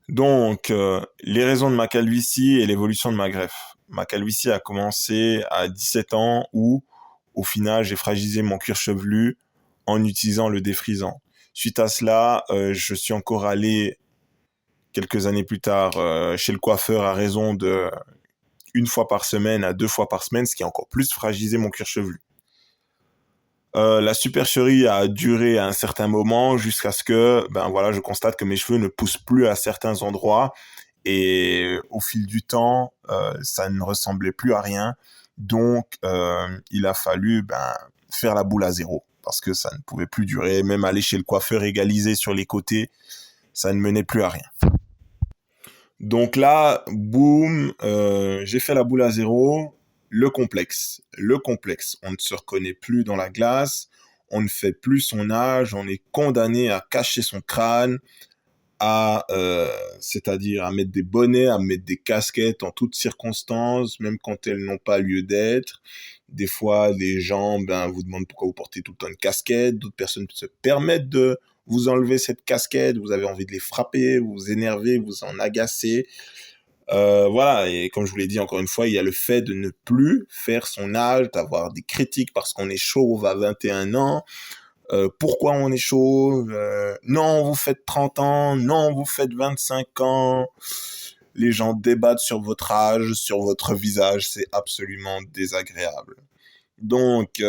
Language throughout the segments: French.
Donc, les raisons de ma calvitie et l'évolution de ma greffe. Ma calvitie a commencé à 17 ans où, au final, j'ai fragilisé mon cuir chevelu en utilisant le défrisant. Suite à cela, je suis encore allé quelques années plus tard chez le coiffeur à raison de une fois par semaine à deux fois par semaine, ce qui a encore plus fragilisé mon cuir chevelu. La supercherie a duré à un certain moment jusqu'à ce que, ben voilà, je constate que mes cheveux ne poussent plus à certains endroits et au fil du temps, ça ne ressemblait plus à rien. Donc, il a fallu faire la boule à zéro parce que ça ne pouvait plus durer. Même aller chez le coiffeur égalisé sur les côtés, ça ne menait plus à rien. Donc là, boum, j'ai fait la boule à zéro. Le complexe. On ne se reconnaît plus dans la glace. On ne fait plus son âge. On est condamné à cacher son crâne, c'est-à-dire à mettre des bonnets, à mettre des casquettes en toutes circonstances, même quand elles n'ont pas lieu d'être. Des fois, les gens, vous demandent pourquoi vous portez tout le temps une casquette. D'autres personnes se permettent de vous enlever cette casquette. Vous avez envie de les frapper, vous énerver, vous en agacer. Voilà, et comme je vous l'ai dit encore une fois, il y a le fait de ne plus faire son âge, d'avoir des critiques parce qu'on est chauve à 21 ans. Pourquoi on est chauve? Non, vous faites 30 ans. Non, vous faites 25 ans. Les gens débattent sur votre âge, sur votre visage. C'est absolument désagréable. Donc,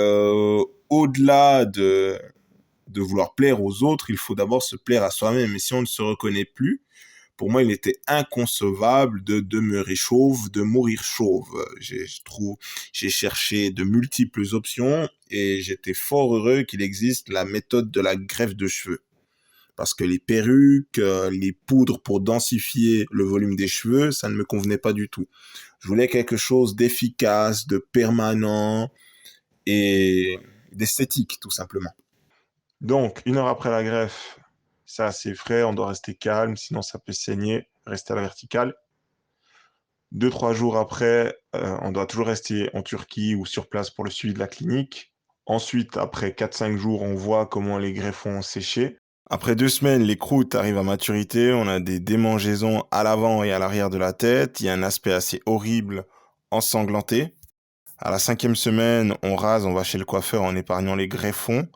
au-delà de vouloir plaire aux autres, il faut d'abord se plaire à soi-même. Et si on ne se reconnaît plus, pour moi, il était inconcevable de demeurer chauve, de mourir chauve. J'ai cherché de multiples options et j'étais fort heureux qu'il existe la méthode de la greffe de cheveux. Parce que les perruques, les poudres pour densifier le volume des cheveux, ça ne me convenait pas du tout. Je voulais quelque chose d'efficace, de permanent et d'esthétique, tout simplement. Donc, une heure après la greffe, c'est assez frais, on doit rester calme, sinon ça peut saigner, rester à la verticale. Deux, trois jours après, on doit toujours rester en Turquie ou sur place pour le suivi de la clinique. Ensuite, après quatre, cinq jours, on voit comment les greffons ont séché. Après deux semaines, les croûtes arrivent à maturité, on a des démangeaisons à l'avant et à l'arrière de la tête, il y a un aspect assez horrible, ensanglanté. À la cinquième semaine, on rase, on va chez le coiffeur en épargnant les greffons.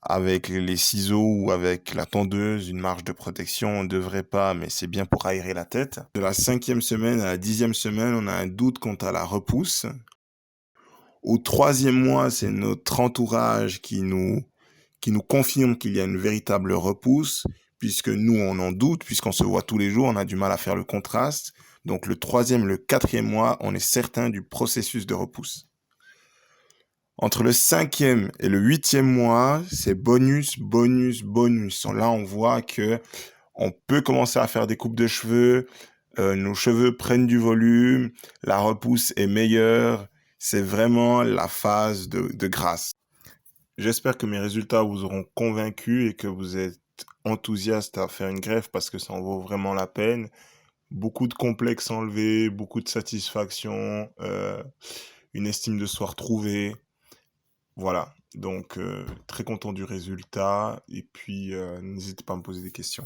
Avec les ciseaux ou avec la tondeuse, une marge de protection, on ne devrait pas, mais c'est bien pour aérer la tête. De la cinquième semaine à la dixième semaine, on a un doute quant à la repousse. Au troisième mois, c'est notre entourage qui nous confirme qu'il y a une véritable repousse, puisque nous, on en doute, puisqu'on se voit tous les jours, on a du mal à faire le contraste. Donc le troisième, le quatrième mois, on est certain du processus de repousse. Entre le cinquième et le huitième mois, c'est bonus, bonus, bonus. Là, on voit que on peut commencer à faire des coupes de cheveux, nos cheveux prennent du volume, la repousse est meilleure. C'est vraiment la phase de grâce. J'espère que mes résultats vous auront convaincu et que vous êtes enthousiaste à faire une greffe parce que ça en vaut vraiment la peine. Beaucoup de complexes enlevés, beaucoup de satisfaction, une estime de soi retrouvée. Voilà, donc très content du résultat et puis n'hésitez pas à me poser des questions.